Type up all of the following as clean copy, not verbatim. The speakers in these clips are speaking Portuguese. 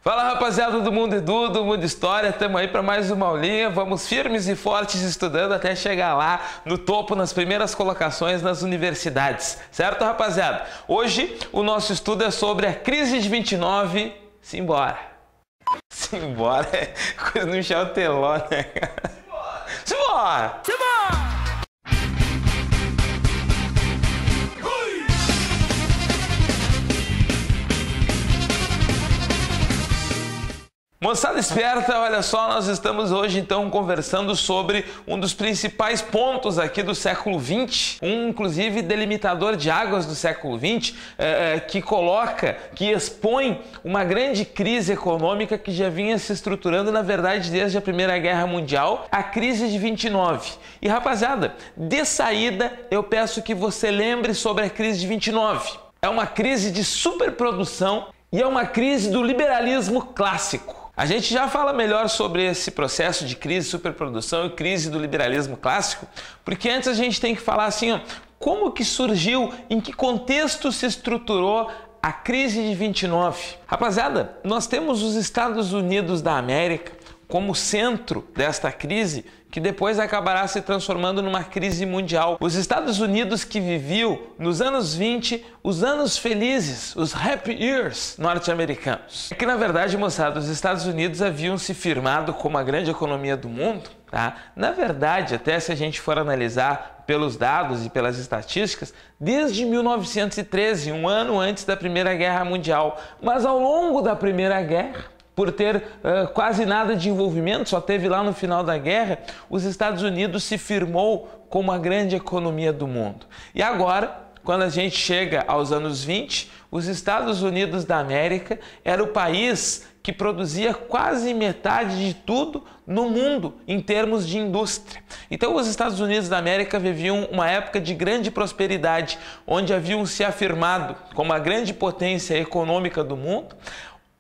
Fala, rapaziada do Mundo Edu, do Mundo História, estamos aí para mais uma aulinha, vamos firmes e fortes estudando até chegar lá no topo, nas primeiras colocações nas universidades, certo, rapaziada? Hoje o nosso estudo é sobre a crise de 29, simbora! Simbora é coisa do Michel Teló, né? Simbora! Simbora! Moçada esperta, olha só, nós estamos hoje então conversando sobre um dos principais pontos aqui do século XX, inclusive delimitador de águas do século XX, que expõe uma grande crise econômica que já vinha se estruturando, na verdade, desde a Primeira Guerra Mundial, a crise de 29. E rapaziada, de saída eu peço que você lembre sobre a crise de 29. É uma crise de superprodução e é uma crise do liberalismo clássico. A gente já fala melhor sobre esse processo de crise, superprodução e crise do liberalismo clássico, porque antes a gente tem que falar assim, ó, como que surgiu, em que contexto se estruturou a crise de 29. Rapaziada, nós temos os Estados Unidos da América como centro desta crise, que depois acabará se transformando numa crise mundial. Os Estados Unidos que viviam nos anos 20, os anos felizes, os happy years norte-americanos. É que na verdade, moçada, os Estados Unidos haviam se firmado como a grande economia do mundo, tá? Na verdade, até se a gente for analisar pelos dados e pelas estatísticas, desde 1913, um ano antes da Primeira Guerra Mundial. Mas ao longo da Primeira Guerra, por ter quase nada de envolvimento, só teve lá no final da guerra, os Estados Unidos se firmou como a grande economia do mundo. E agora, quando a gente chega aos anos 20, os Estados Unidos da América era o país que produzia quase metade de tudo no mundo em termos de indústria. Então os Estados Unidos da América viviam uma época de grande prosperidade, onde haviam se afirmado como a grande potência econômica do mundo,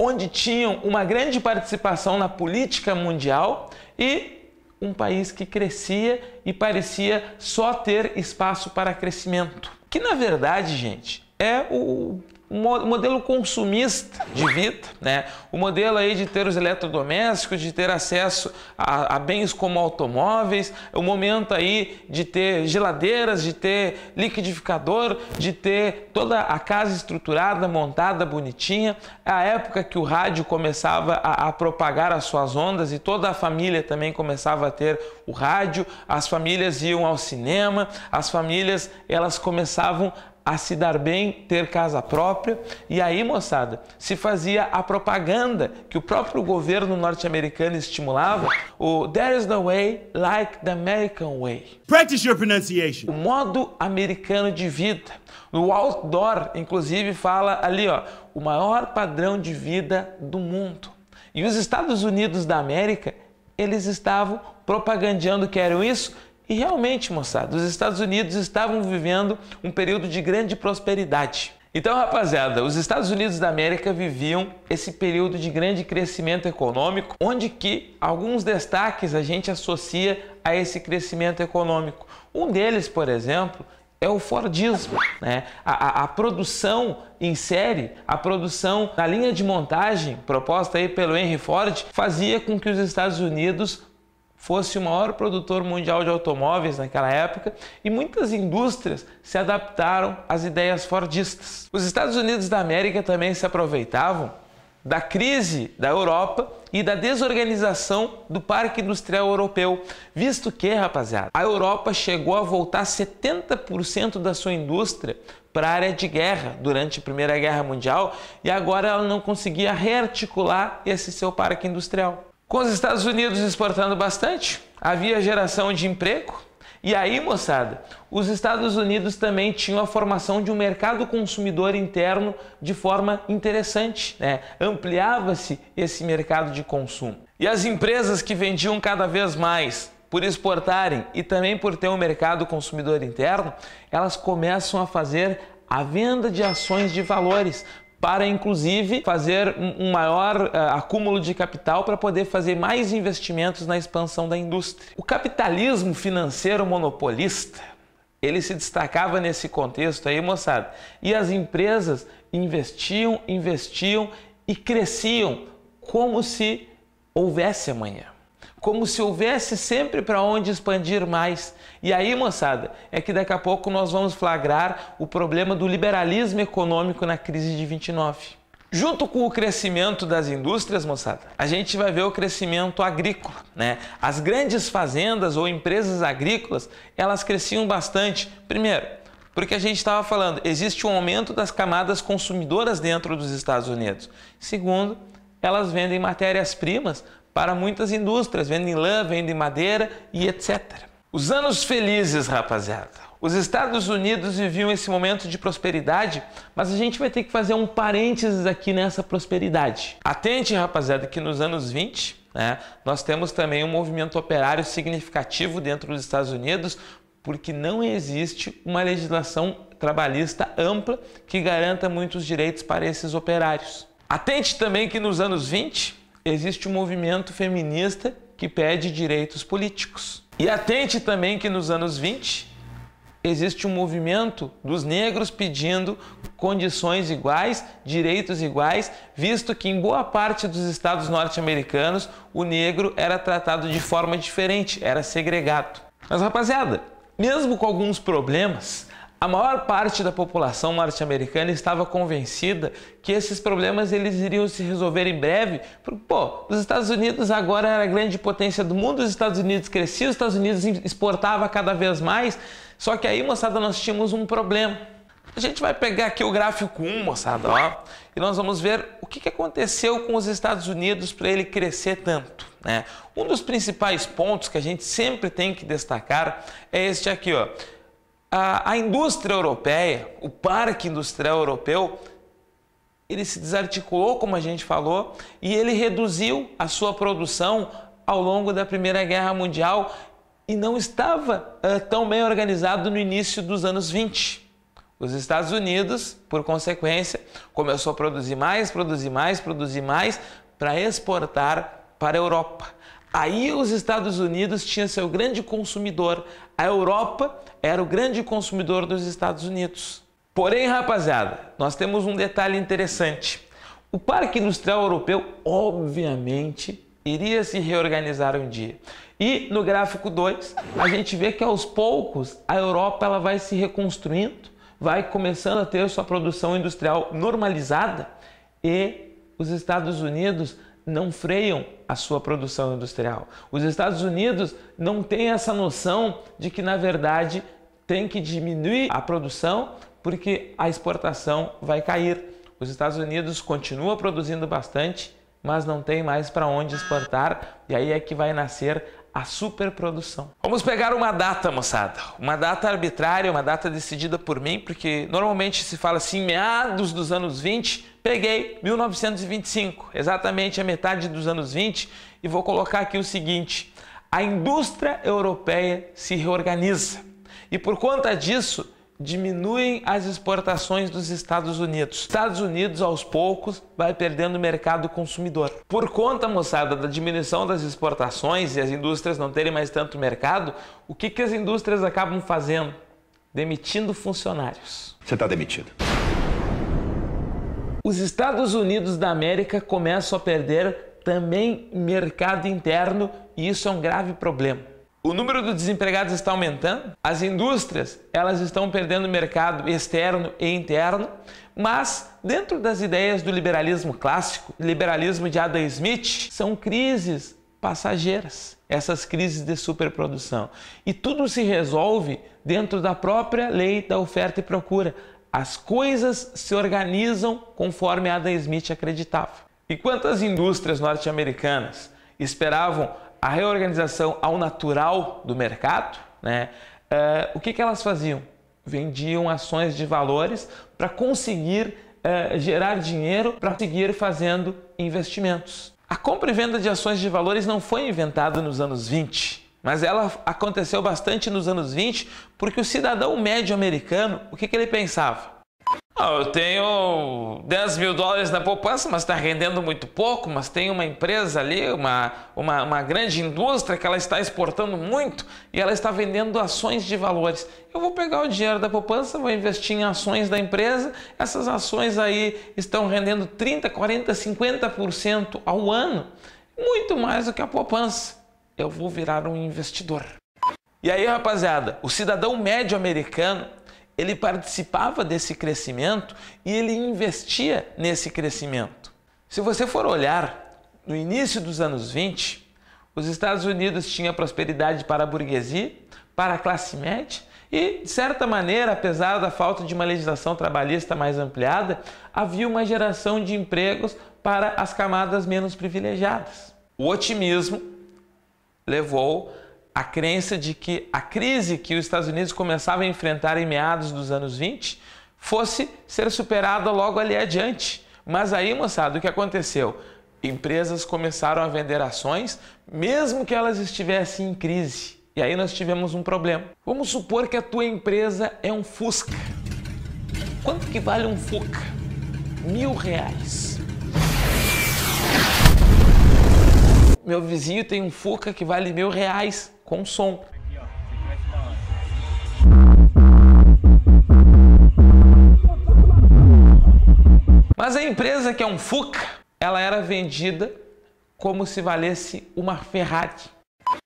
onde tinham uma grande participação na política mundial e um país que crescia e parecia só ter espaço para crescimento. Que na verdade, gente, é o modelo consumista de vida, né? O modelo aí de ter os eletrodomésticos, de ter acesso a bens como automóveis, o momento aí de ter geladeiras, de ter liquidificador, de ter toda a casa estruturada, montada, bonitinha, a época que o rádio começava a propagar as suas ondas e toda a família também começava a ter o rádio, as famílias iam ao cinema, as famílias elas começavam a se dar bem, ter casa própria, e aí, moçada, se fazia a propaganda que o próprio governo norte-americano estimulava, o "There is no way like the American way". Practice your pronunciation. O modo americano de vida. No outdoor, inclusive, fala ali, ó, o maior padrão de vida do mundo. E os Estados Unidos da América, eles estavam propagandeando que eram isso. E realmente, moçada, os Estados Unidos estavam vivendo um período de grande prosperidade. Então, rapaziada, os Estados Unidos da América viviam esse período de grande crescimento econômico, onde que alguns destaques a gente associa a esse crescimento econômico. Um deles, por exemplo, é o Fordismo, né? A produção em série, a produção na linha de montagem proposta aí pelo Henry Ford, fazia com que os Estados Unidos fosse o maior produtor mundial de automóveis naquela época e muitas indústrias se adaptaram às ideias fordistas. Os Estados Unidos da América também se aproveitavam da crise da Europa e da desorganização do parque industrial europeu, visto que, rapaziada, a Europa chegou a voltar 70% da sua indústria para a área de guerra durante a Primeira Guerra Mundial e agora ela não conseguia rearticular esse seu parque industrial. Com os Estados Unidos exportando bastante, havia geração de emprego. E aí, moçada, os Estados Unidos também tinham a formação de um mercado consumidor interno de forma interessante, né? Ampliava-se esse mercado de consumo. E as empresas que vendiam cada vez mais por exportarem e também por ter um mercado consumidor interno, elas começam a fazer a venda de ações de valores, para inclusive fazer um maior acúmulo de capital para poder fazer mais investimentos na expansão da indústria. O capitalismo financeiro monopolista, ele se destacava nesse contexto aí, moçada, e as empresas investiam e cresciam como se houvesse amanhã. Como se houvesse sempre para onde expandir mais. E aí, moçada, é que daqui a pouco nós vamos flagrar o problema do liberalismo econômico na crise de 29. Junto com o crescimento das indústrias, moçada, a gente vai ver o crescimento agrícola, né? As grandes fazendas ou empresas agrícolas, elas cresciam bastante. Primeiro, porque a gente estava falando, existe um aumento das camadas consumidoras dentro dos Estados Unidos. Segundo, elas vendem matérias-primas para muitas indústrias, vendem lã, vendem madeira e etc. Os anos felizes, rapaziada. Os Estados Unidos viviam esse momento de prosperidade, mas a gente vai ter que fazer um parênteses aqui nessa prosperidade. Atente, rapaziada, que nos anos 20, nós temos também um movimento operário significativo dentro dos Estados Unidos, porque não existe uma legislação trabalhista ampla que garanta muitos direitos para esses operários. Atente também que nos anos 20, existe um movimento feminista que pede direitos políticos. E atente também que nos anos 20 existe um movimento dos negros pedindo condições iguais, direitos iguais, visto que em boa parte dos estados norte-americanos o negro era tratado de forma diferente, era segregado. Mas, rapaziada, mesmo com alguns problemas, a maior parte da população norte-americana estava convencida que esses problemas eles iriam se resolver em breve, porque, os Estados Unidos agora era a grande potência do mundo, os Estados Unidos cresciam, os Estados Unidos exportava cada vez mais, só que aí, moçada, nós tínhamos um problema. A gente vai pegar aqui o gráfico 1, moçada, ó, e nós vamos ver o que aconteceu com os Estados Unidos para ele crescer tanto, né? Um dos principais pontos que a gente sempre tem que destacar é este aqui, ó. A indústria europeia, o parque industrial europeu, ele se desarticulou, como a gente falou, e ele reduziu a sua produção ao longo da Primeira Guerra Mundial e não estava tão bem organizado no início dos anos 20. Os Estados Unidos, por consequência, começou a produzir mais para exportar para a Europa. Aí os Estados Unidos tinham seu grande consumidor. A Europa era o grande consumidor dos Estados Unidos. Porém, rapaziada, nós temos um detalhe interessante. O parque industrial europeu, obviamente, iria se reorganizar um dia. E no gráfico 2, a gente vê que aos poucos a Europa ela vai se reconstruindo, vai começando a ter sua produção industrial normalizada e os Estados Unidos não freiam a sua produção industrial. Os Estados Unidos não têm essa noção de que, na verdade, tem que diminuir a produção porque a exportação vai cair. Os Estados Unidos continuam produzindo bastante, mas não tem mais para onde exportar e aí é que vai nascer a superprodução. Vamos pegar uma data, moçada, uma data arbitrária, uma data decidida por mim, porque normalmente se fala assim, meados dos anos 20, peguei 1925, exatamente a metade dos anos 20, e vou colocar aqui o seguinte, a indústria europeia se reorganiza e por conta disso diminuem as exportações dos Estados Unidos. Os Estados Unidos, aos poucos, vai perdendo o mercado consumidor. Por conta, moçada, da diminuição das exportações e as indústrias não terem mais tanto mercado, o que as indústrias acabam fazendo? Demitindo funcionários. Você está demitido. Os Estados Unidos da América começam a perder também mercado interno e isso é um grave problema. O número de desempregados está aumentando, as indústrias elas estão perdendo mercado externo e interno, mas dentro das ideias do liberalismo clássico, liberalismo de Adam Smith, são crises passageiras, essas crises de superprodução. E tudo se resolve dentro da própria lei da oferta e procura. As coisas se organizam conforme Adam Smith acreditava. Enquanto as indústrias norte-americanas esperavam a reorganização ao natural do mercado, o que elas faziam? Vendiam ações de valores para conseguir gerar dinheiro, para seguir fazendo investimentos. A compra e venda de ações de valores não foi inventada nos anos 20, mas ela aconteceu bastante nos anos 20 porque o cidadão médio americano, o que ele pensava? Eu tenho 10 mil dólares na poupança, mas está rendendo muito pouco, mas tem uma empresa ali, uma grande indústria que ela está exportando muito e ela está vendendo ações de valores. Eu vou pegar o dinheiro da poupança, vou investir em ações da empresa, essas ações aí estão rendendo 30%, 40%, 50% ao ano, muito mais do que a poupança. Eu vou virar um investidor. E aí, rapaziada, o cidadão médio americano, ele participava desse crescimento e ele investia nesse crescimento. Se você for olhar, no início dos anos 20, os Estados Unidos tinham prosperidade para a burguesia, para a classe média e, de certa maneira, apesar da falta de uma legislação trabalhista mais ampliada, havia uma geração de empregos para as camadas menos privilegiadas. O otimismo levou a crença de que a crise que os Estados Unidos começavam a enfrentar em meados dos anos 20 fosse ser superada logo ali adiante. Mas aí, moçada, o que aconteceu? Empresas começaram a vender ações, mesmo que elas estivessem em crise. E aí nós tivemos um problema. Vamos supor que a tua empresa é um Fusca. Quanto que vale um Fusca? R$1.000. Meu vizinho tem um Fusca que vale R$1.000 com som. Mas a empresa que é um Fusca, ela era vendida como se valesse uma Ferrari.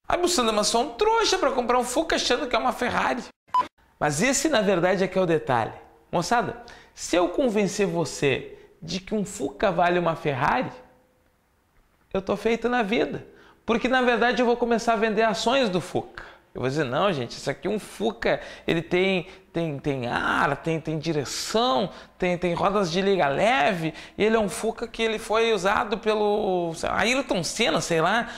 Ai, moçada, mas sou um trouxa para comprar um Fusca achando que é uma Ferrari. Mas esse, na verdade, é que é o detalhe. Moçada, se eu convencer você de que um Fusca vale uma Ferrari, eu tô feito na vida. Porque, na verdade, eu vou começar a vender ações do Fusca. Eu vou dizer, não, gente, isso aqui é um Fusca, ele tem ar, tem direção, tem rodas de liga leve, e ele é um Fusca que ele foi usado pelo Ayrton Senna, sei lá,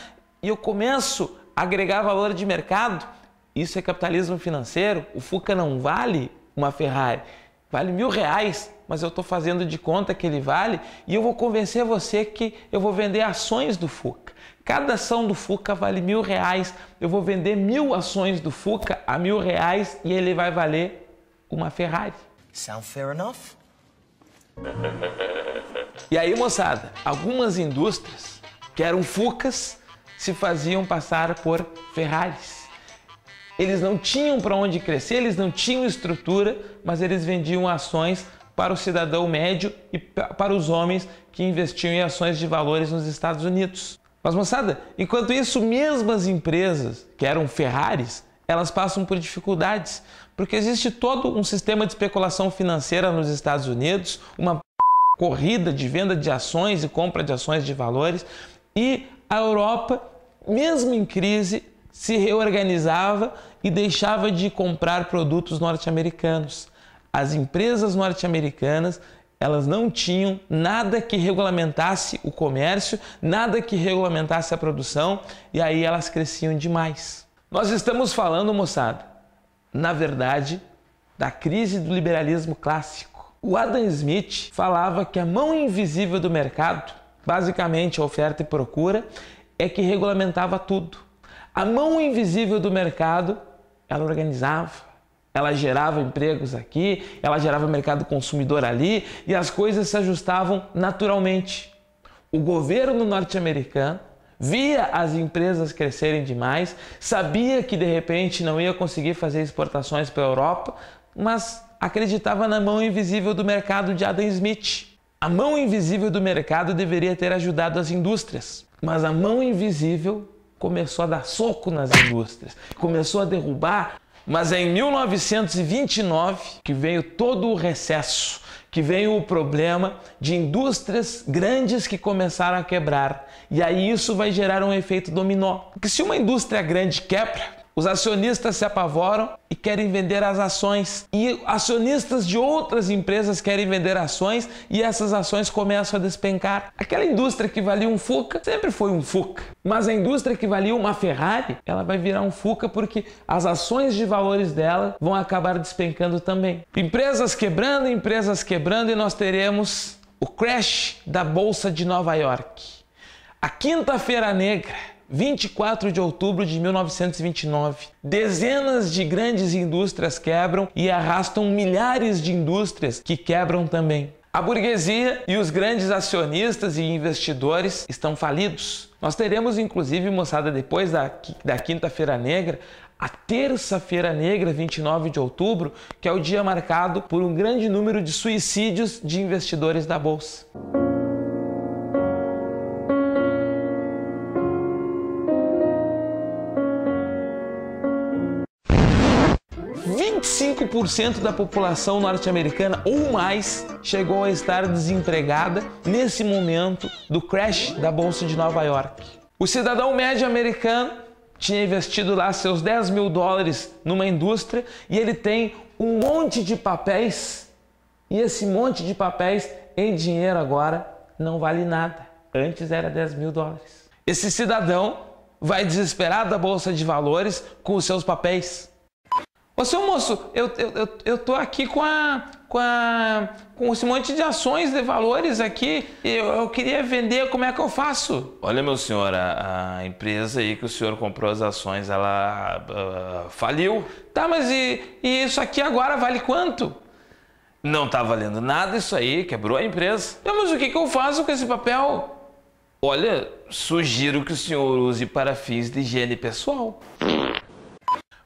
e eu começo a agregar valor de mercado. Isso é capitalismo financeiro. O Fusca não vale uma Ferrari, vale R$1.000, mas eu estou fazendo de conta que ele vale, e eu vou convencer você que eu vou vender ações do Fusca. Cada ação do Fusca vale R$1.000, eu vou vender 1.000 ações do Fusca a R$1.000 e ele vai valer uma Ferrari. Sound fair enough? E aí, moçada, algumas indústrias que eram Fuscas se faziam passar por Ferraris. Eles não tinham para onde crescer, eles não tinham estrutura, mas eles vendiam ações para o cidadão médio e para os homens que investiam em ações de valores nos Estados Unidos. Mas, moçada, enquanto isso, mesmo as empresas que eram Ferraris, elas passam por dificuldades, porque existe todo um sistema de especulação financeira nos Estados Unidos, uma corrida de venda de ações e compra de ações de valores, e a Europa, mesmo em crise, se reorganizava e deixava de comprar produtos norte-americanos. As empresas norte-americanas, elas não tinham nada que regulamentasse o comércio, nada que regulamentasse a produção, e aí elas cresciam demais. Nós estamos falando, moçada, na verdade, da crise do liberalismo clássico. O Adam Smith falava que a mão invisível do mercado, basicamente a oferta e procura, é que regulamentava tudo. A mão invisível do mercado, ela organizava. Ela gerava empregos aqui, ela gerava mercado consumidor ali e as coisas se ajustavam naturalmente. O governo norte-americano via as empresas crescerem demais, sabia que de repente não ia conseguir fazer exportações para a Europa, mas acreditava na mão invisível do mercado de Adam Smith. A mão invisível do mercado deveria ter ajudado as indústrias, mas a mão invisível começou a dar soco nas indústrias, começou a derrubar. Mas é em 1929 que veio todo o recesso, que veio o problema de indústrias grandes que começaram a quebrar. E aí isso vai gerar um efeito dominó. Porque se uma indústria grande quebra, os acionistas se apavoram e querem vender as ações. E acionistas de outras empresas querem vender ações e essas ações começam a despencar. Aquela indústria que valia um Fusca sempre foi um Fusca. Mas a indústria que valia uma Ferrari, ela vai virar um Fusca porque as ações de valores dela vão acabar despencando também. Empresas quebrando e nós teremos o crash da Bolsa de Nova York. A quinta-feira negra 24 de outubro de 1929. Dezenas de grandes indústrias quebram e arrastam milhares de indústrias que quebram também. A burguesia e os grandes acionistas e investidores estão falidos. Nós teremos, inclusive, moçada, depois da Quinta-feira Negra, a Terça-feira Negra, 29 de outubro, que é o dia marcado por um grande número de suicídios de investidores da Bolsa. 25% da população norte-americana ou mais chegou a estar desempregada nesse momento do crash da Bolsa de Nova York. O cidadão médio americano tinha investido lá seus 10 mil dólares numa indústria e ele tem um monte de papéis, e esse monte de papéis em dinheiro agora não vale nada. Antes era 10 mil dólares. Esse cidadão vai desesperado da Bolsa de Valores com os seus papéis. Ô, seu moço, eu tô aqui com esse monte de ações de valores aqui, eu queria vender, como é que eu faço? Olha, meu senhor, a empresa aí que o senhor comprou as ações, ela faliu. Tá, mas e isso aqui agora vale quanto? Não tá valendo nada isso aí, quebrou a empresa. Mas o que eu faço com esse papel? Olha, sugiro que o senhor use para fins de higiene pessoal.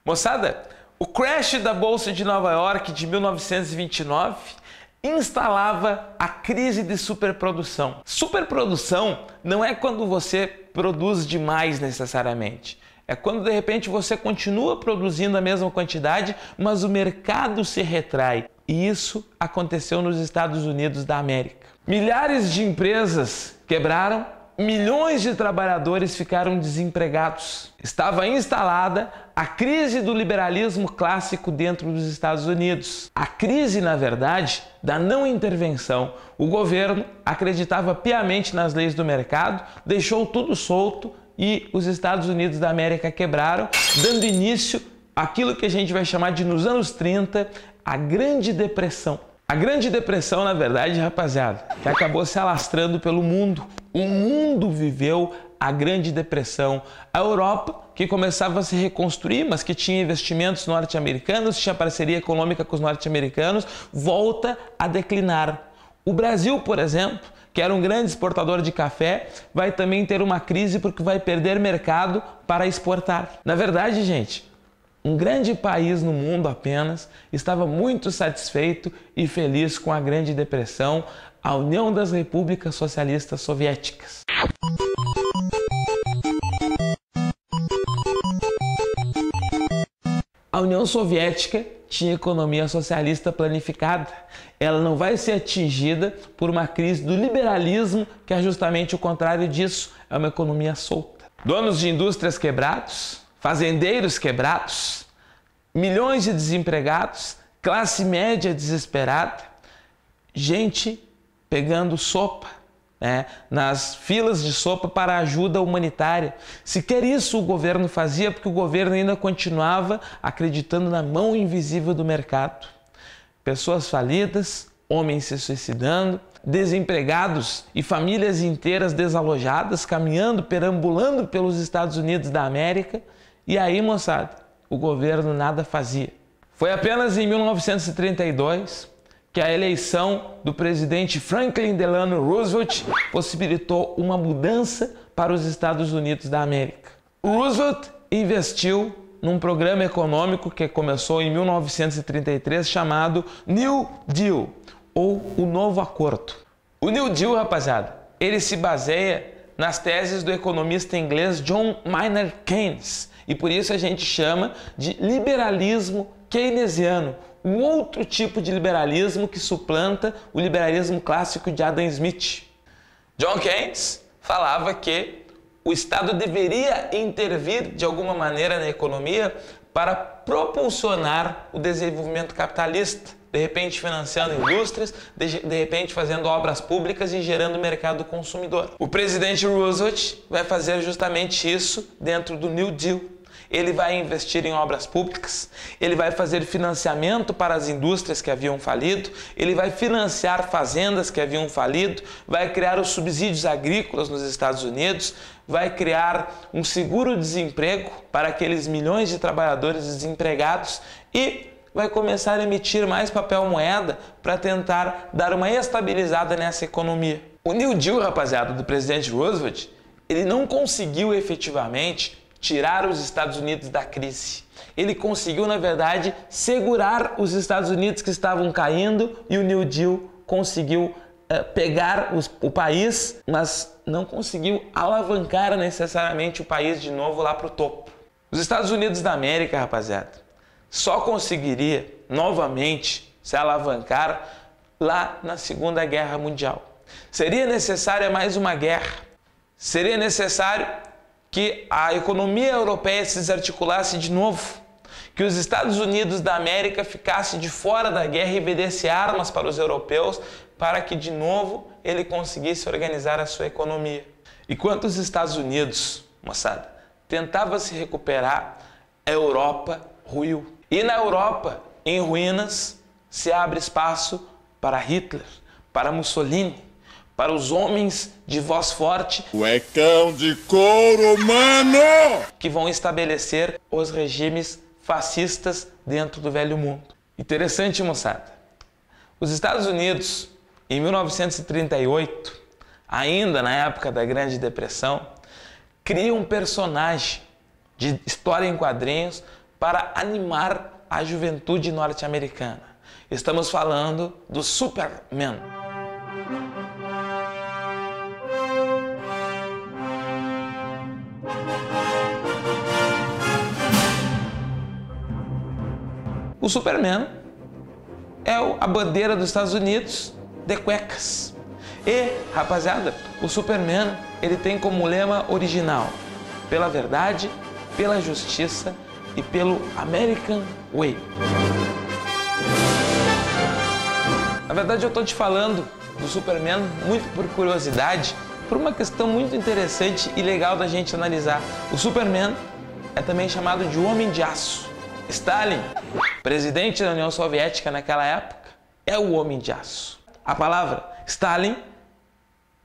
Moçada, o crash da Bolsa de Nova York de 1929 instalava a crise de superprodução. Superprodução não é quando você produz demais necessariamente. É quando de repente você continua produzindo a mesma quantidade, mas o mercado se retrai. E isso aconteceu nos Estados Unidos da América. Milhares de empresas quebraram, milhões de trabalhadores ficaram desempregados. Estava instalada a crise do liberalismo clássico dentro dos Estados Unidos. A crise, na verdade, da não intervenção. O governo acreditava piamente nas leis do mercado, deixou tudo solto e os Estados Unidos da América quebraram, dando início àquilo que a gente vai chamar de, nos anos 30, a Grande Depressão. A Grande Depressão, na verdade, rapaziada, que acabou se alastrando pelo mundo. O mundo viveu a Grande Depressão. A Europa, que começava a se reconstruir, mas que tinha investimentos norte-americanos, tinha parceria econômica com os norte-americanos, volta a declinar. O Brasil, por exemplo, que era um grande exportador de café, vai também ter uma crise porque vai perder mercado para exportar. Na verdade, gente, um grande país no mundo apenas estava muito satisfeito e feliz com a Grande Depressão, a União das Repúblicas Socialistas Soviéticas. A União Soviética tinha economia socialista planificada. Ela não vai ser atingida por uma crise do liberalismo, que é justamente o contrário disso, é uma economia solta. Donos de indústrias quebrados, fazendeiros quebrados, milhões de desempregados, classe média desesperada, gente pegando sopa, nas filas de sopa para ajuda humanitária. Sequer isso o governo fazia, porque o governo ainda continuava acreditando na mão invisível do mercado. Pessoas falidas, homens se suicidando, desempregados e famílias inteiras desalojadas, caminhando, perambulando pelos Estados Unidos da América. E aí, moçada, o governo nada fazia. Foi apenas em 1932 que a eleição do presidente Franklin Delano Roosevelt possibilitou uma mudança para os Estados Unidos da América. Roosevelt investiu num programa econômico que começou em 1933 chamado New Deal, ou o Novo Acordo. O New Deal, rapaziada, ele se baseia nas teses do economista inglês John Maynard Keynes, e por isso a gente chama de liberalismo keynesiano, um outro tipo de liberalismo que suplanta o liberalismo clássico de Adam Smith. John Keynes falava que o Estado deveria intervir de alguma maneira na economia para propulsionar o desenvolvimento capitalista, de repente financiando indústrias, de repente fazendo obras públicas e gerando mercado consumidor. O presidente Roosevelt vai fazer justamente isso dentro do New Deal. ele vai investir em obras públicas, ele vai fazer financiamento para as indústrias que haviam falido, ele vai financiar fazendas que haviam falido, vai criar os subsídios agrícolas nos Estados Unidos, vai criar um seguro-desemprego para aqueles milhões de trabalhadores desempregados e vai começar a emitir mais papel moeda para tentar dar uma estabilizada nessa economia. O New Deal, rapaziada, do presidente Roosevelt, ele não conseguiu efetivamente tirar os Estados Unidos da crise. Ele conseguiu, na verdade, segurar os Estados Unidos que estavam caindo e o New Deal conseguiu pegar o país, mas não conseguiu alavancar necessariamente o país de novo lá para o topo. Os Estados Unidos da América, rapaziada, só conseguiria novamente se alavancar lá na Segunda Guerra Mundial. Seria necessária mais uma guerra. Seria necessário que a economia europeia se desarticulasse de novo, que os Estados Unidos da América ficasse de fora da guerra e vendesse armas para os europeus para que de novo ele conseguisse organizar a sua economia. Enquanto os Estados Unidos, moçada, tentava se recuperar, a Europa ruiu. E na Europa, em ruínas, se abre espaço para Hitler, para Mussolini, para os homens de voz forte, cuecão de couro, mano! Que vão estabelecer os regimes fascistas dentro do velho mundo. Interessante, moçada. Os Estados Unidos, em 1938, ainda na época da Grande Depressão, cria um personagem de história em quadrinhos para animar a juventude norte-americana. Estamos falando do Superman. O Superman é a bandeira dos Estados Unidos de cuecas. E, rapaziada, o Superman, ele tem como lema original: pela verdade, pela justiça e pelo American Way. Na verdade, eu estou te falando do Superman muito por curiosidade, por uma questão muito interessante e legal da gente analisar. O Superman é também chamado de Homem de Aço. Stalin, presidente da União Soviética naquela época, é o Homem de Aço. A palavra Stalin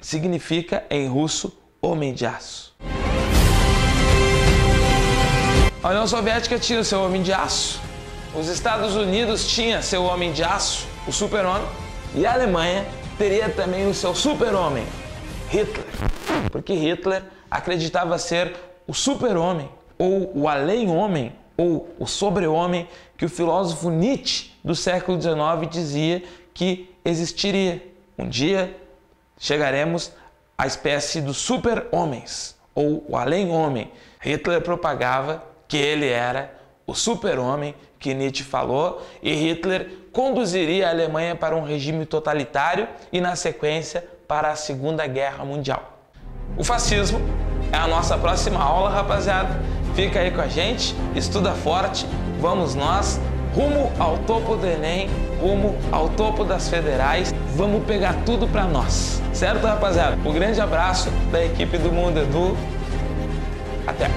significa em russo Homem de Aço. A União Soviética tinha o seu Homem de Aço, os Estados Unidos tinha seu Homem de Aço, o Super-Homem, e a Alemanha teria também o seu Super-Homem, Hitler, porque Hitler acreditava ser o Super-Homem, ou o Além-Homem, ou o Sobre-Homem, que o filósofo Nietzsche do século XIX dizia que existiria. Um dia chegaremos à espécie dos super-homens, ou o além-homem. Hitler propagava que ele era o super-homem que Nietzsche falou, e Hitler conduziria a Alemanha para um regime totalitário e, na sequência, para a Segunda Guerra Mundial. O fascismo é a nossa próxima aula, rapaziada. Fica aí com a gente, estuda forte, vamos nós, rumo ao topo do Enem, rumo ao topo das federais, vamos pegar tudo pra nós. Certo, rapaziada? Um grande abraço da equipe do Mundo Edu. Até!